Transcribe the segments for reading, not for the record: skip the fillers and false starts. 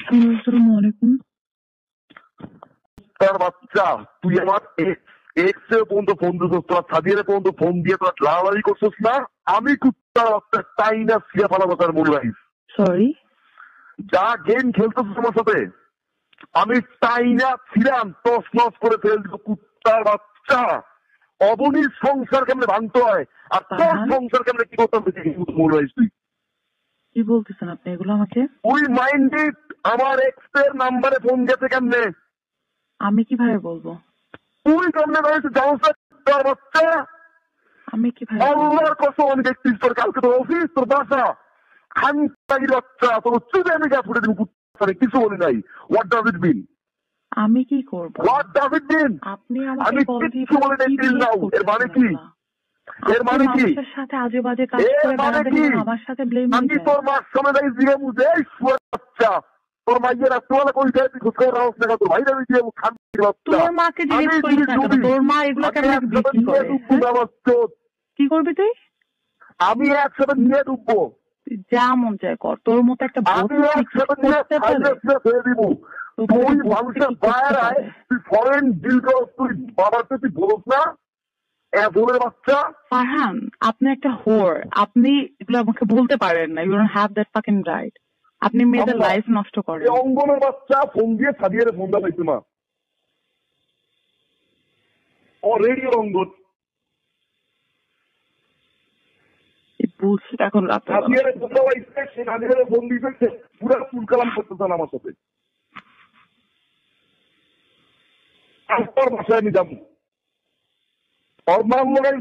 আসসালামু আলাইকুম। তার বাচ্চা, তুই আমার এক্স এর পর্যন্ত ফোন দিছিস, তোর সাদিয়ার পর্যন্ত ফোন দিয়ে তোর লাড়ালাড়ি করছিস না? আমি কুত্তার বাচ্চা তাই না সিয়া ফালাবো তার মনে রাখিস। সরি। যা গেম খেলতেছিস আমার সাথে, আমি তাই না ছিলাম টস নস করে ফেল দিব কুত্তার বাচ্চা। অবনীর সংসার কেমনে ভাঙতে হয় আর তোর সংসার কেমনে কি করতে হবে মনে রাখিস তুই। কি বলতেছেন আপনি এগুলো আমাকে? ওই মাইন্ডেড আমার এক্স এর নাম্বারে ফোন গেছে কেমনে? আমি কিভাবে বলবো? তুই কেমনে রয়েছে জানোস তোর বাচ্চা? আমি কিভাবে আল্লাহর কসম আমি দেখছিস তোর কালকে তোর অফিস তোর বাসা খানটাগির বাচ্চা তোর চুপে আমি গা ফুটে দিন কুত্তারে কিছু বলি নাই। হোয়াট ডাজ ইট মিন? আমি কি করব? হোয়াট ডাজ ইট মিন? আপনি আমি আমাকে কিচ্ছু বলি নাই টিল নাও। এর মানে কি? এর মানে কি? মানুষের সাথে আজে বাজে কাজ করে বেড়াবেন, আমার সাথে ব্লেম আমি তোর মার সামনে দাঁড়িয়ে জিরে বুঝে এই শুয়ার বাচ্চা তোর মাইয়ের রাত্রিবেলা কই যায় তুই খোঁজ রাখস না তোর ভাইরা দিয়ে খানটাগির বাচ্চা। তোর মাকে জিজ্ঞেস করিস না কেন? তোর মা এগুলো কেন বিক্রি করে? কি করবি তুই? আমি একসাথে নিয়ে ঢুকবো। যা মন চায় কর। তোর মতো একটা আমি একসাথে নিয়ে ফেলে দিব। তুই মানুষের বাইরে আয়, তুই ফরেন ডিল কর, তুই বাবাকে তুই বলস না বলে বাচ্চা। ফারহান, আপনি একটা হোর। আপনি এগুলো আমাকে বলতে পারেন না। You don't have that fucking right. আপনি মেয়েদের লাইফ নষ্ট করেন। অঙ্গনের বাচ্চা ফোন দিয়ে সাদিয়ারে ফোন দেওয়া হয়েছে মা অলরেডি অঙ্গন বুঝছি এখন রাতে সাদিয়ারে ফোন দেওয়া হয়েছে, সে সাদিয়ারে ফোন দিয়েছে পুরো ফুল কালাম করতেছেন আমার সাথে। তোর বাসায় আমি যাবো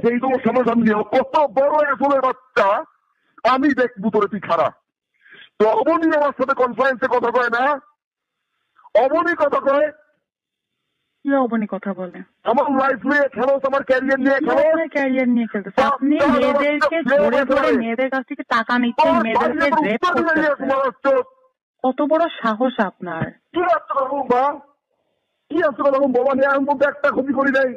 সেই তোমার সময় আমি কত বড় আসলে বাচ্চা আমি দেখবো তোর তুই খারাপ। তো অবনী আমার সাথে কনফারেন্সে কথা কয় না? অবনী কথা কয়? কি অবনী কথা বলে? আমার লাইফ নিয়ে খেলো, আমার ক্যারিয়ার নিয়ে খেলো। ক্যারিয়ার নিয়ে খেলতেছে আপনি? মেয়েদেরকে ধরে ধরে মেয়েদের কাছ থেকে টাকা নিচ্ছেন, মেয়েদেরকে রেপ করতেছেন। কত বড় সাহস আপনার! কি আসতে পারবো মা? কি আসতে পারবো বাবা? নিয়ে আমি মধ্যে একটা ক্ষতি করি নাই।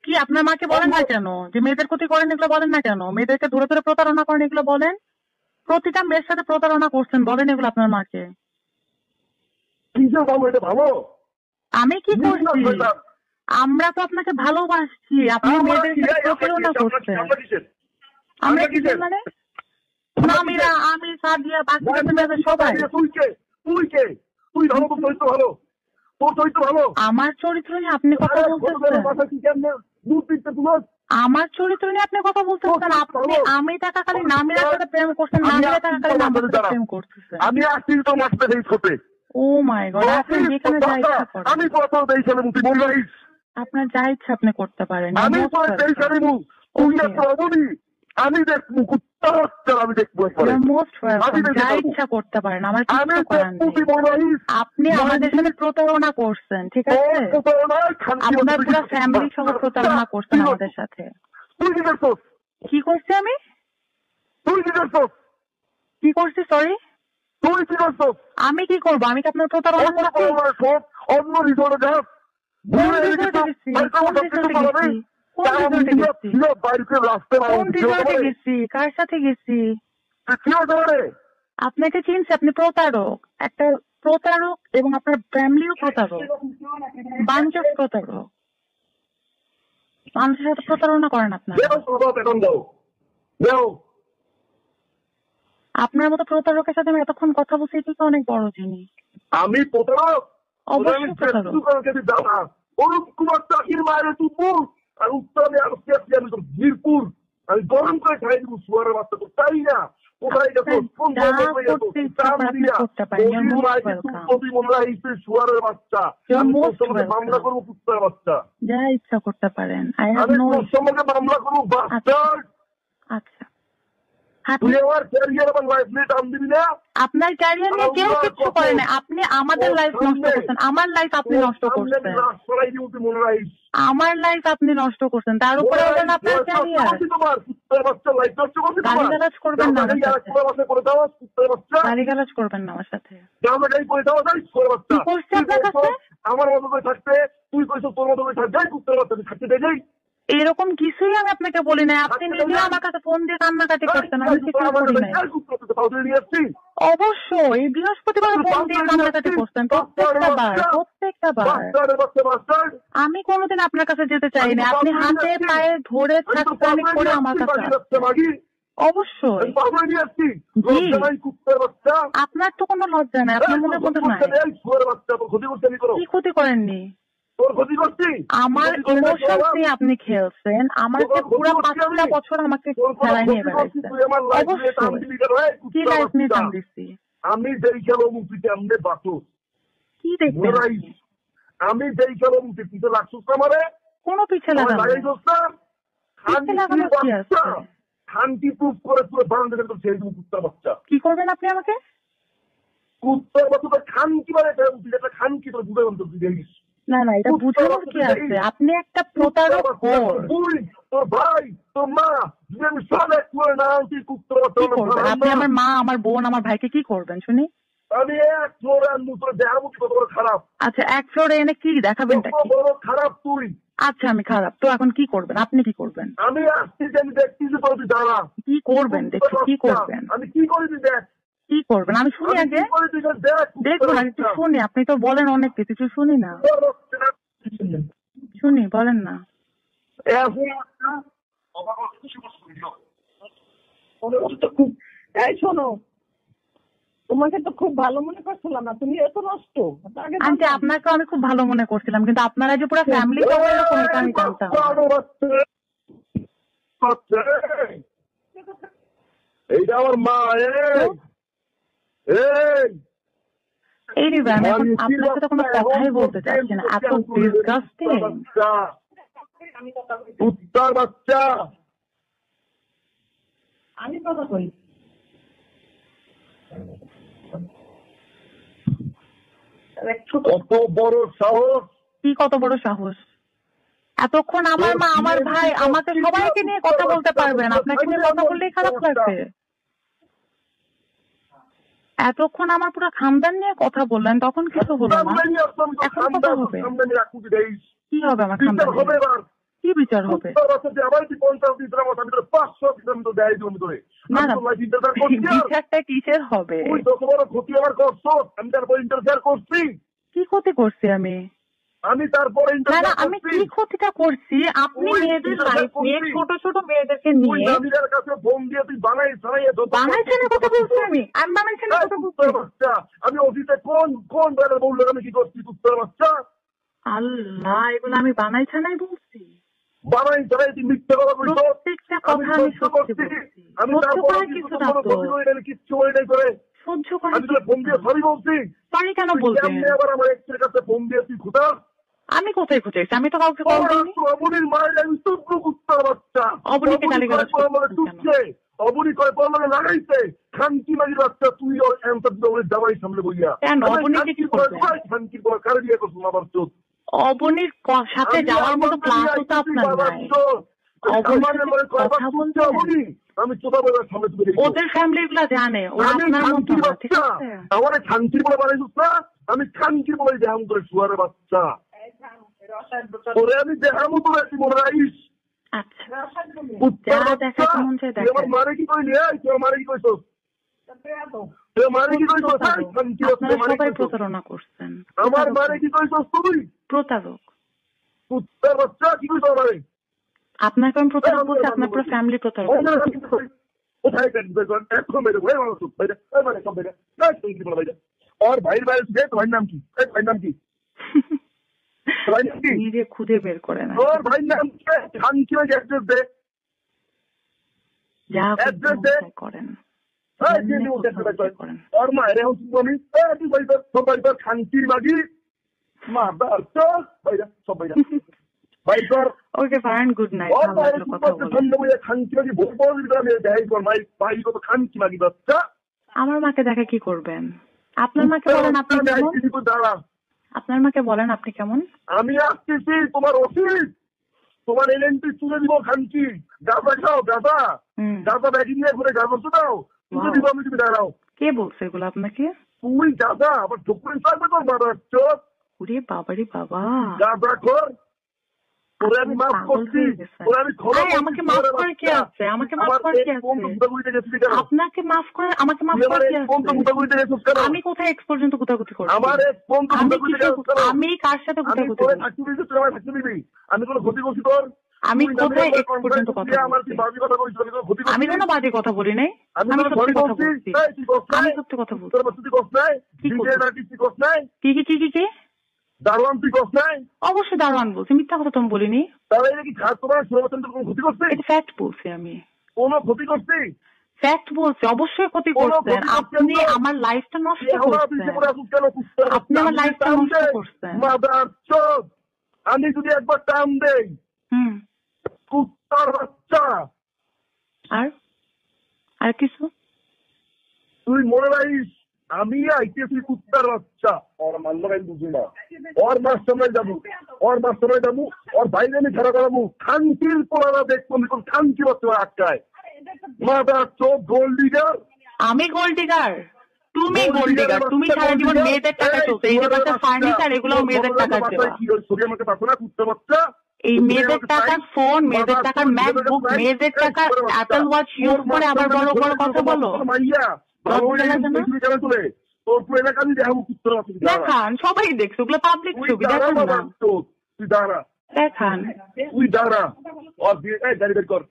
কি আপনার মাকে বলেন না কেন যে মেয়েদের ক্ষতি করেন? এগুলো বলেন না কেন? মেয়েদেরকে ধরে ধরে প্রতারণা করেন, এগুলো বলেন। প্রতিটা মেয়ের সাথে প্রতারণা করছেন, বলেন এগুলো আপনার মাকে। কি যে ভালো, এটা ভালো? আমি কি করছি? আমরা তো আপনাকে ভালোবাসছি, আপনি মেয়েদেরকে প্রতারণা করছেন। আমরা কি মানে? নামিরা, আমি, সাদিয়া, বাকি সবাই। তুই কে? তুই কে? তুই ভালো, তোর চরিত্র ভালো, তোর চরিত্র ভালো। আমার চরিত্র নিয়ে আপনি কথা বলতেছেন? আমার চরিত্র নিয়ে আপনি কথা বলতেছেন? আপনি আমি থাকাকালীন নামিরার সাথে প্রেম করছেন, নামিরা থাকাকালীন আমার সাথে প্রেম করতেছেন। আমি আসছি তো মাসটা এই ছোটে। ও মাই গড! আপনি যেখানে যা ইচ্ছা করেন। আমি কথা দেই ছেলে তুই বল রাইস। আপনার যা ইচ্ছা আপনি করতে পারেন। আমি তো দেই ছেলে তুই এত অবনী আমি দেখবো কুত্তা বাচ্চা, আমি দেখবো যা ইচ্ছা করতে পারেন, আমার কিছু করার নেই। আপনি আমাদের সাথে প্রতারণা করছেন, ঠিক আছে? আপনার পুরো ফ্যামিলি সহ প্রতারণা করছেন আমাদের সাথে। কি করছি আমি? কি করছি? সরি, আমি কি করবো? আমি কি আপনার প্রতারণা করছি? অন্য রিসোর্টে যাস, কার সাথে গেছি? আপনাকে চিনছি, আপনি প্রতারক, একটা প্রতারক, এবং আপনার ফ্যামিলিও প্রতারক, বাঞ্চ অফ প্রতারক। মানুষের সাথে প্রতারণা করেন আপনারা। আপনার মতো প্রতারকের সাথে আমি এতক্ষণ কথা বলছি, এটা তো অনেক বড় জিনিস। আমি প্রতারক? অবশ্যই প্রতারক। অরূপ কুমার চাকির মায়ের তুপুর আর উত্তরে আমি তোর মিরপুর আমি গরম করে খাই দিব শুয়ারের বাচ্চা তো তাই না? কোথায় গেছো? শুয়ারের বাচ্চা মামলা করবো কুত্তার বাচ্চা। যা ইচ্ছা করতে পারেন। মামলা করবো বাচ্চা। আচ্ছা, আপনার ক্যারিয়ার নিয়ে কেউ কিছু করে না। আপনি আমাদের লাইফ নষ্ট করছেন। আমার লাইফ আপনি নষ্ট করছেন। আমার লাইফ আপনি নষ্ট করছেন, তার উপরে হলেন আপনার ক্যারিয়ার। গালিগালাজ করবেন না আমার সাথে। গালিগালাজ করবেন না আমার সাথে। কি করছি আপনার কাছে? আমার মতো করে থাকতে তুই কইছো তোর মতো করে থাকতে কুত্তার বাচ্চা থাকতে দেয়। এরকম কিছুই আমি আপনাকে বলি নাই। আপনি নিজে আমার কাছে ফোন দিয়ে কান্নাকাটি করতেন, আমি কিছুই করি নাই। অবশ্যই এই বৃহস্পতিবার ফোন দিয়ে কান্নাকাটি করতেন প্রত্যেকটা বার। আমি কোনোদিন আপনার কাছে যেতে চাই না, আপনি হাতে পায়ে ধরে ছাকচানি করে আমার কাছে আসছেন। অবশ্যই আপনার তো কোনো লজ্জা নাই, আপনার মনের মধ্যে নাই। কি ক্ষতি করেননি? আমার ইমোশনস নিয়ে আপনি খেলছেন, আমাকে পুরো 5টা বছর আমাকে খেলায় নিয়ে বেড়াইছেন। অবশ্যই কি লাইফ নিয়ে টান দিচ্ছি আমি যেই খেলো মুক্তিতে আমাদের বাসু কি দেখবেন? আমি যেই খেলো মুক্তি পিছে লাগছিস আমারে কোনো পিছে লাগানো কি আছে? শান্তি প্রুফ করে পুরো বারান্দা করে ছেড়ে দিব কুত্তার বাচ্চা। কি করবেন আপনি আমাকে? কুত্তার বাচ্চা খানকি মানে একটা খানকি তোর বুঝে বন্ধ দিস না না, এটা বুঝানোর কি আছে? আপনি একটা প্রতারক। তুই তোর ভাই তোর মা আমি সব এক করে না তুই কুত্তার বাচ্চা। আপনি আমার মা, আমার বোন, আমার ভাইকে কি করবেন শুনি? আমি এক ফ্লোরে আনবো তোর দেখাবো কত বড় খারাপ। আচ্ছা, এক ফ্লোরে এনে কি দেখাবেন? বড় খারাপ তুই। আচ্ছা আমি খারাপ তো এখন কি করবেন? আপনি কি করবেন? আমি আসছি যে আমি দেখছি যে তুই দাঁড়া। কি করবেন? দেখছি কি করবেন। আমি কি করি তুই দেখ। কি করবেন আমি শুনি আগে, দেখুন একটু শুনি। আপনি তো বলেন অনেক কিছু, শুনি না, শুনি বলেন না। এই শোনো, তোমাকে তো খুব ভালো মনে করছিলাম না, তুমি এত নষ্ট। আন্টি আপনাকে আমি খুব ভালো মনে করছিলাম, কিন্তু আপনারা যে পুরো ফ্যামিলি এরকম এটা আমি জানতাম। এইটা আমার মা। এই রিবা আমি এখন আপনার সাথে কোনো কথাই বলতে চাচ্ছি না, এত ডিসগাস্টিং। উত্তর বাচ্চা আমি কথা কই। কত বড় সাহস! কি কত বড় সাহস? এতক্ষণ আমার মা, আমার ভাই, আমাকে সবাইকে নিয়ে কথা বলতে পারবেন, আপনাকে নিয়ে কথা বললেই খারাপ লাগবে। এতক্ষণ আমার পুরো খানদান নিয়ে কথা বললেন, তখন কিছু হলো না, এখন কথা হবে। কি হবে আমার খানদান? কি বিচার হবে? না না, বিচারটা কিসের হবে? কি ক্ষতি করছি আমি? না না, আমি কি ক্ষতিটা করছি? আপনি মেয়েদের লাইফ নিয়ে, ছোট ছোট মেয়েদেরকে নিয়ে বানাইছেন কথা বলছি। আমি বানাইছেন কথা বলছি। আমি অফিসে কোন বেলা বললেন আমি কি করছি? কুত্তার বাচ্চা। আল্লাহ, এগুলো আমি বানাইছে নাই বলছি? বানাই ছাড়াই তুই মিথ্যা কথা বলছো। প্রত্যেকটা কথা আমি সত্যি বলছি। আমি তারপরে কিছু না তো কিচ্ছু বলি করে সহ্য করে। আমি তোকে ফোন দিয়ে সরি বলছি। সরি কেন বলবেন? আবার আমার এক্সের কাছে ফোন দিয়ে তুই খুঁটা। আমি কোথায় খুঁজেছি? আমি তো কাউকে কল দিইনি। অবনীর মায়ের আমি টুকরো কুত্তার বাচ্চা। অবনীকে গালিগালাজ টুকছে, অবনী কয় পর মানে লাগাইছে খানকি মাগির বাচ্চা। তুই ওর অ্যান্সার দিতে ওর জামাই সামনে বইয়া কেন? অবনীকে কি করবে? খানকি বল কারে বিয়ে করছো আমার চোখ? অবনীর সাথে যাওয়ার মতো ক্লাসও তো আপনার নাই। আমি চোখা বলার সামনে ওদের ফ্যামিলি গুলা জানে ওরা আপনার মতো না, ঠিক আছে? আমার খানকির বলে বানাইছিস না? আমি খানকির বলে দেখাম করে শুয়ারের বাচ্চা। ওরে আমি দেখামো তোর একটি মনে রাখিস। আচ্ছা, যা দেখা মন চায় দেখা। আমার মারে কি কইলি? তোর মারে কি কইছস? তোর মারে কি কইছস? আপনারা সবাই প্রতারণা করছেন। আমার মারে কি কইছস তুই? প্রতারক। কুত্তার বাচ্চা কি কইছস আমারে? আপনাকে আমি প্রতারক বলছি, আপনার পুরো ফ্যামিলি প্রতারক। কোথায় গেছেন? এখন মেরে ভাই আমার সুখ ভাই মানে সব ভাই না তুই কি বল ভাই? और भाई भाई से भाई नाम की भाई नाम की भाई नाम की নিজে খুঁজে বের করে না। और भाई नाम क्या? खान की एड्रेस दे, যা एड्रेस दे করেন। और मारे हूँ तुमने तू भाई पर सब भाई पर खान की मागी मार तो भाई सब भाई भाई पर ओके फाइन, गुड नाइट। और भाई কথা বলে ঠান্ডা হয়ে খান কি মাগি ভোর পর দিতে আমি যাই কর ভাই ভাই কত খান কি মাগি বাচ্চা। আমার মাকে দেখে কি করবেন? আপনার মাকে বলেন আপনি কেমন? আপনার মাকে বলেন আপনি কেমন? আমি আসতেছি তোমার অফিস, তোমার এলএনটি তুলে দিব খানকি। গাঁজা খাও, গাঁজা গাঁজা ব্যাগিং নিয়ে ঘুরে গাঁজা তো দাও তুলে দিব আমি। তুমি দাঁড়াও। কে বলছে এগুলো আপনাকে? তুই গাঁজা আবার ঢুকুন থাকবে তোর বাবার চোখ। ওরে বাবারে বাবা, গাঁজা খোর। তোরে আমি মাফ করছি, তোরে আমি ক্ষমা করছি। আমাকে মাফ করে কি আছে? আমাকে মাফ করে কি আছে? আপনাকে মাফ করে আমাকে মাফ করে কি আছে? আমি কোথায় এক্স পর্যন্ত গুতাগুতি করছি? আমি কার সাথে গুতাগুতি করছি? আমি কোনো ক্ষতি করছি তোর? আমি কোথায় এক্স পর্যন্ত কথা বলছি? আমি কোনো বাজে কথা বলি নাই। আমি সত্যি কথা বলছি। আমি সত্যি কথা বলছি। কি দারোয়ান তুই কস নাই? অবশ্যই দারোয়ান বলছি, মিথ্যা কথা তো আমি বলিনি। তাহলে কি তোমার সুরবাচন্দ্র কোনো ক্ষতি করছে? এটা ফ্যাক্ট বলছি আমি। কোনো ক্ষতি করছি? ফ্যাক্ট বলছি, অবশ্যই ক্ষতি করছেন আপনি। আমার লাইফটা নষ্ট করছেন আপনি, আমার লাইফটা নষ্ট করছেন। আমি যদি একবার টান দেই কুত্তার বাচ্চা। আর কিছু তুই মনে রাখিস, আমি আইতেছি কুত্তার বাচ্চা। ওর মানলো আমি বুঝি না, ওর মাস্টারে যাবো, ওর বাইরে আমি খেলা করাবো। খানকির পোড়ারা দেখবো খানকি বাচ্চা আটকায়। মাদার চোখ গোল্ড ডিগার। আমি গোল্ড ডিগার? তুমি গোল্ড ডিগার? তুমি সারা জীবন মেয়েদের টাকা চলছে, এই যে বাচ্চা ফার্নিচার এগুলো মেয়েদের টাকা দেওয়া। আমাকে পাবো না কুত্তার বাচ্চা। এই মেয়েদের টাকার ফোন, মেয়েদের টাকার ম্যাকবুক, মেয়েদের টাকার অ্যাপল ওয়াচ ইউজ করে আবার বড় বড় কথা বলো। দেখান, সবাই দেখছে, ওগুলো পাবলিক ছবি। দেখান না, দেখান। তুই দাঁড়া, ওর বিয়ে গাড়ি বের কর।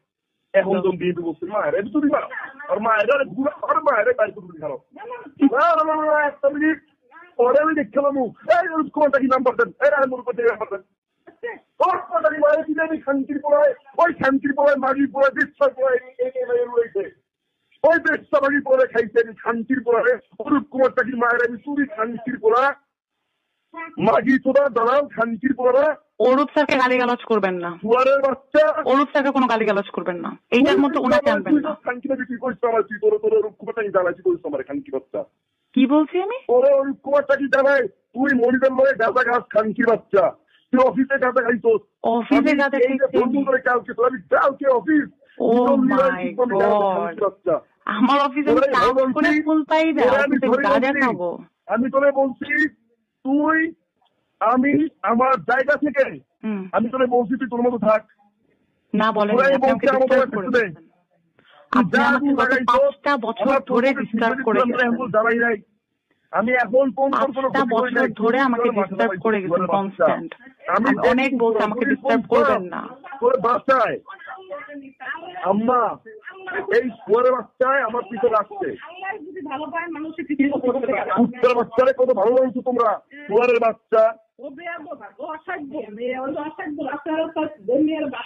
এখন তো বিয়ে তো বলছি মায়ের তুই মা, ওর মায়ের ওর মায়ের বাড়ি করবি খারাপ। একটা মিনিট পরে আমি দেখতে পাবো। এই কোনটা কি নাম্বার দেন? নাম্বার দেন। শান্তির পড়ায় ওই শান্তির পড়ায় মাগির পড়ায় বিশ্বাস পড়ায় রয়েছে। ওই বেশটা মাগি পড়ে খাইছে শান্তির পড়ায়। অরূপ কুমার চাকরি মায়ের আমি চুরি শান্তির পড়া মাগি তোরা দাঁড়াও শান্তির পড়া। অরূপ স্যারকে গালিগালাজ করবেন না। সুয়ারের বাচ্চা, অরূপ স্যারকে কোনো গালিগালাজ করবেন না। এইটার মধ্যে ওনাকে আনবেন না। শান্তিটা বিক্রি করছিস আমার, তুই তোর অরূপ কুমার চাকরি জ্বালাইছি করিস আমার খানকি বাচ্চা। কি বলছি আমি? তোরে অরূপ কুমার চাকরি জ্বালায়, তুই মরিদের মনে গাঁজা গাছ খানকি বাচ্চা। তুই অফিসে গাঁজা খাইছোস। অফিসে গাঁজা কালকে তোর আমি কালকে অফিস। ও মাই গড, আমার অফিসে কাজ করে ফুল পাই না, অফিসে গাঁজা খাবো? আমি তোরে বলছি, তুই আমি আমার জায়গা থেকে আমি তোরে বলছি তুই তোর মতো থাক। না বলেন, আপনি আমাকে ডিস্টার্ব করেছেন। আপনি আমাকে গত 5টা বছর ধরে ডিস্টার্ব করে গেছেন। আমি এখন 5টা বছর ধরে আমাকে ডিস্টার্ব করে গেছেন কনস্ট্যান্ট। আমি অনেক বলছি আমাকে ডিস্টার্ব করবেন না। তোর বাসায় আম্মা এই শুয়ারের বাচ্চায় আমার পিছনে আসছে। কুত্তার বাচ্চারে কত ভালো লাগছো তোমরা। শুয়ারের বাচ্চা,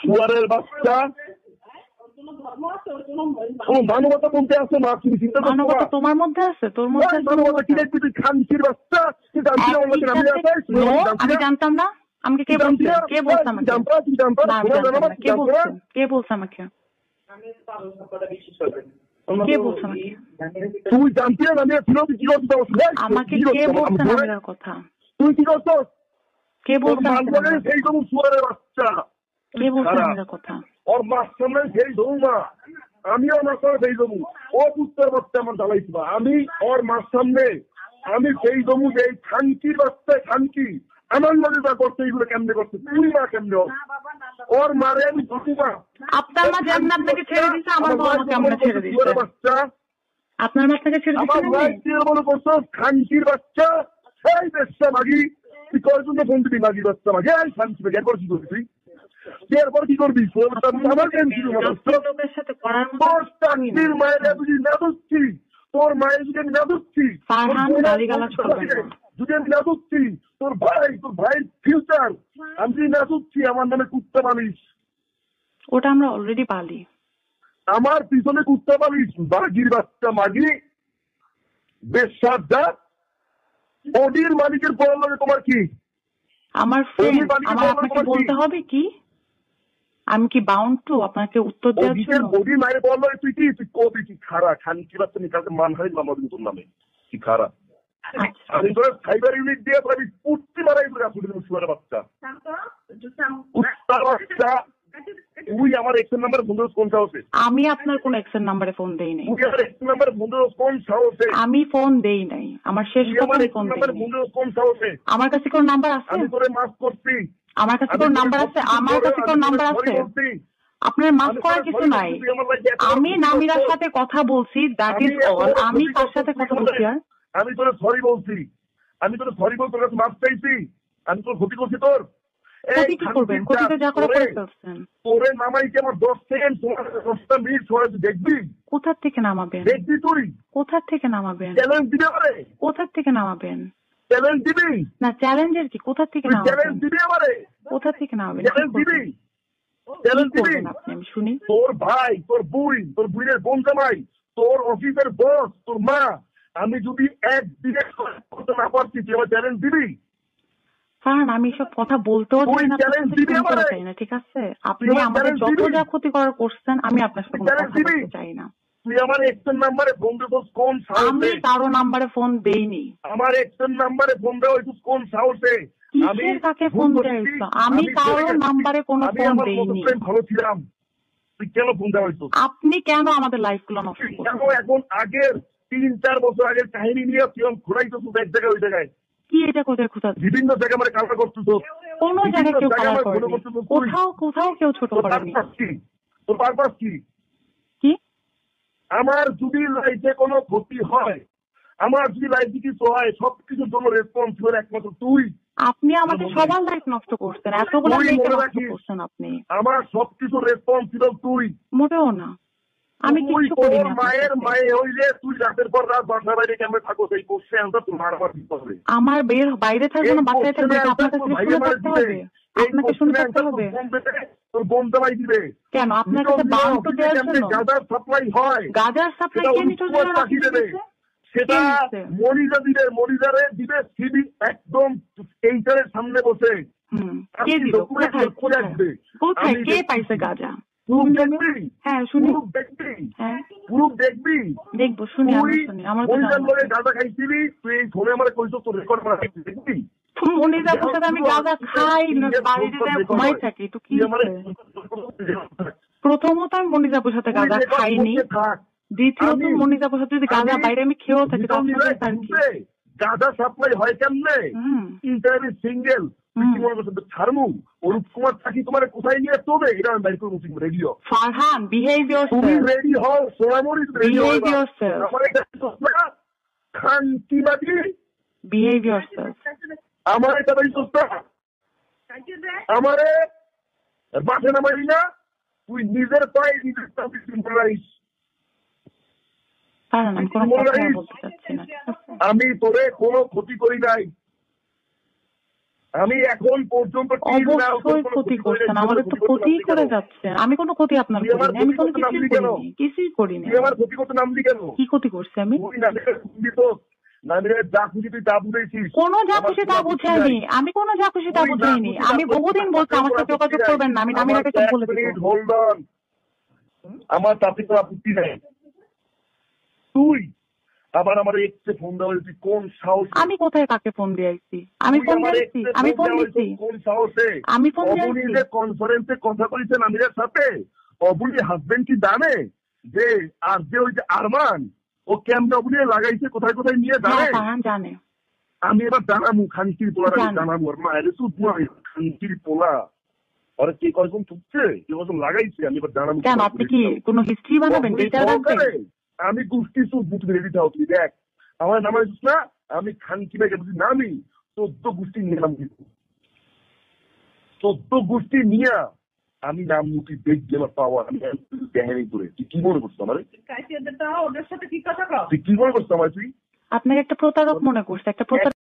শুয়ারের বাচ্চা। মানবতা বলতে আছে মা, তুমি চিন্তা করো। মানবতা তোমার মধ্যে আছে? তোর মধ্যে মানবতা কি রে? তুই খানকির বাচ্চা। আমি জানতাম না। আমাকে কে বলছে? কে বলছে আমাকে? কে বলছে? কে বলছে আমাকে? কে বলছে আমাকে? তুই জানতি না আমি কি করতে? আমাকে কে বলছে নামের কথা? তুই কি করছস? কে বলছে? সেই তো শুয়ারের বাচ্চা। কে বলছে নামের কথা? ওর মার সামনে সেই দৌমা, আমিও আমার সামনে সেই জমু। ও পুত্রের বাচ্চা আমার জ্বালাইছিল। আমি ওর মার সামনে আমি সেই জমু যে খানকির বাচ্চা খানকি আমার মনে যা করছে এইগুলো কেমনে করছে তুই মা কেমনে? ওর মারে আমি ধরুমা। আপনার মা যেমন আপনাকে ছেড়ে দিচ্ছে, আমার মা আমাকে আমরা ছেড়ে দিচ্ছে। বাচ্চা আপনার মা আপনাকে ছেড়ে দিচ্ছে। আমার মনে করছো খানকির বাচ্চা। এই বেশটা মাগি, তুই কয়জন্য ফোন দিবি মাগি বাচ্চা মাগি? এই শান্তি মাগি একবার কি করবি তুই? এরপর কি করবি? আমার তোর মায়ের যদি আমি না ধরছি, যদি আমি না ধরছি তোর ভাইয়ের ফিউচার আমি যদি না ধরছি, আমার নামে কুত্তা পালিস। ওটা আমরা অলরেডি পালি। আমার পিছনে কুত্তা পালিস মাগির বাচ্চা মাগি। বেশার জাত বডির মালিকের পড়ালে তোমার কি? আমার ফ্রেন্ড, আমার আপনাকে বলতে হবে কি? আমি কি বাউন্ড টু আপনাকে উত্তর দেওয়ার জন্য? বডি মায়ের বললো তুই কি তুই কবি কি খারা খানকি বাচ্চা নিয়ে কালকে মানহানি মামলা দিন তোর নামে কি খারা। আমি তোর ফাইবার ইউনিট দিয়ে আমি পুট্টি মারাই তোর আসলে শুয়ারের বাচ্চা বাচ্চা। তুই আমার এক্সের নাম্বার বন্ধু কোন সাহসে? আমি আপনার কোন এক্সের নাম্বারে ফোন দেই নাই। তুই আমার এক্সের নাম্বার বন্ধু কোন সাহসে? আমি ফোন দেই নাই। আমার শেষ কথা ফোন দেই নাই। বন্ধু কোন সাহসে? আমার কাছে কোন নাম্বার আছে? আমি তোরে মাফ করছি। আমার কাছে তোর নাম্বার আছে, আমার কাছে তোর নাম্বার আছে। আপনার মাফ করার কিছু নাই। আমি নামিরার সাথে কথা বলছি, দ্যাট ইজ অল। আমি তার সাথে কথা বলছি। আর আমি তোর সরি বলছি, আমি তোর সরি বল, তোর কাছে মাফ চাইছি। আমি তোর ক্ষতি করছি তোর। ক্ষতি কি করবেন? ক্ষতি তো যা করে করে ফেলছেন। তোরে নামাইতে আমার 10 সেকেন্ড, তোমার 10টা মিনিট সময় তুই দেখবি। কোথা থেকে নামাবেন? দেখবি তুই কোথা থেকে নামাবেন? চ্যালেঞ্জ দিবি আমারে? কোথা থেকে নামাবেন? চ্যালেঞ্জ দিবি না, চ্যালেঞ্জের কি? কোথা থেকে তুই? চ্যালেঞ্জ নামাবেন? দিবি আমারে? কোথা থেকে নামাবেন? চ্যালেঞ্জ দিবি? কি চ্যালেঞ্জ দিবি? করবেন আপনি? আমি শুনি। তোর ভাই, তোর বুড়ির বোন জামাই, তোর অফিসের বস, তোর মা, আমি যদি একদিনে করতে না পারছি, তুই আমার চ্যালেঞ্জ দিবি? কারণ আমি সব কথা বলতেও চাই না, শুনতেও চাই না, ঠিক আছে? আপনি আমাদের যত যা ক্ষতি করার করছেন, আমি আপনার সাথে কোনো কথা বলতে চাই না। তুই আমার এক্সের নাম্বারে ফোন দিস কোন সাহসে? আমি কারো নাম্বারে ফোন দেইনি। আমার এক্সের নাম্বারে ফোন দেওয়া হইছিস কোন সাহসে? কিসের কাকে ফোন দিয়েছ? আমি কারো নাম্বারে কোনো ফোন দেইনি। ভালো ছিলাম, তুই কেন ফোন দেওয়া হইছিস? আপনি কেন আমাদের লাইফ গুলো নষ্ট করছেন? এখন আগের 3-4 বছর আগের কাহিনী নিয়ে তুই ঘুরাইছিস এক জায়গায় ওই জায়গায়। কি এটা কোথায় খোঁজা? বিভিন্ন জায়গায় আমার কালার করছিস। কোন জায়গায় কেউ কালার করেনি, কোথাও কেউ ছোট করেনি। তোর পারপাস কি? কি? আমার যদি লাইফে কোনো ক্ষতি হয়, আমার যদি লাইফে কিছু হয়, সবকিছুর জন্য রেসপন্সিবল একমাত্র তুই। আপনি আমাদের সবার লাইফ নষ্ট করছেন, এতগুলো লাইফ নষ্ট করছেন আপনি। আমার সবকিছু রেসপন্সিবল তুই। মোটেও না, আমি কিছু করি না। মায়ের মায়ে হইলে তুই রাতের পর রাত বাসার বাইরে কেমন থাকো, সেই কোশ্চেনটা তোমার আবার দিতে হবে। আমার বাইরে থাকবো না, বাসায় থাকবে, আপনাকে শুনে থাকতে হবে, আপনাকে শুনে থাকতে হবে। তোর বোন জামাই দিবে কেন? আপনার কাছে বাউন্ড দেওয়ার জন্য? গাঁজার সাপ্লাই হয়, গাঁজার সাপ্লাই কে নিতে দেবে? সেটা মনিজা দিবে, মনিজারে দিবে সিবি একদম এইটারের সামনে বসে। কে দিল? কোথায় কে পাইছে গাঁজা? হ্যাঁ শুনি। হ্যাঁ দেখবি, দেখবো, শুনি। আমার গাঁজা খাইছিলি তুই, ফোনে আমার কইছো তোর রেকর্ড করা দেখবি। মনিজার সাথে আমি গাঁজা খাই না, বাড়িতে ঘুমাই থাকি তো কি? প্রথমত আমি মনিজাপুর সাথে গাঁজা খাইনি, দ্বিতীয়ত মনিজাপুর সাথে যদি গাঁজা বাইরে আমি খেয়েও থাকি তার গাঁজা সাপ্লাই হয় কেমনে? ইন্টারনেট সিঙ্গেল ছাড়মু অরূপ কুমার থাকি তোমার কোথায় নিয়ে চলবে এটা আমি বাইর করবো রেডিও। Farhan, behave yourself. তুমি রেডি হও, সোনামণি বিহেভ ইয়োরসেলফ। আমার এটা খানকিবাদী বিহেভ ইয়োরসেলফ। আমার এটা বাড়ি সস্তা, আমারে বাসে নামাই না, তুই নিজের পায়ে নিজের আমি তোরে কোনো ক্ষতি করি নাই। আমি এখন পর্যন্ত অবশ্যই ক্ষতি করছেন, আমাদের তো ক্ষতি করে যাচ্ছে। আমি কোনো ক্ষতি আপনার করিনি, আমি কোনো কিছুই করিনি। তুই আমার ক্ষতি করতে নামলি কেন? কি ক্ষতি করছি আমি? কোনো যা খুশি তা বুঝাইনি, আমি কোনো যা খুশি তা বুঝাইনি। আমি বহুদিন বলছি আমার সাথে যোগাযোগ করবেন না, আমি নামিরাকে সব বলে দেব। আমার তাতে তো আপত্তি নাই। তুই আবার আমার এক্সে ফোন দেওয়া হয়েছি কোন সাহস? আমি কোথায় কাকে ফোন দিয়েছি? আমি ফোন দিয়েছি? আমি ফোন দিয়েছি কোন সাহসে? আমি ফোন দিয়েছি? অবনী যে কনফারেন্সে কথা বলেছেন আমিরের সাথে, অবনী হাজবেন্ড কি জানে যে আর যে ওই যে আরমান ও কেমনে অবনী লাগাইছে, কোথায় কোথায় নিয়ে জানে? আমি এবার জানাবো খানকির পোলা, জানাবো ওর মায়ের খানকির পোলা ওরা কি কয়জন ঠুকছে, কি কয়জন লাগাইছে, আমি এবার জানাবো। কেন আপনি কি কোনো হিস্ট্রি বানাবেন? আমি গোষ্ঠী বুট রেডি থাও, তুই দেখ আমার নাম না, আমি খানকি ভাই নামি 14 গোষ্ঠী নিলাম, কিন্তু 14 গোষ্ঠী নিয়ে আমি নাম মুটি দেখছি আমার পাওয়ার আমি দেখানি করে। তুই কি মনে করছো আমার? ওদের সাথে কি কথা? তুই কি মনে করছো আমার? তুই আপনাকে একটা প্রতারক মনে করছে, একটা প্রতারক।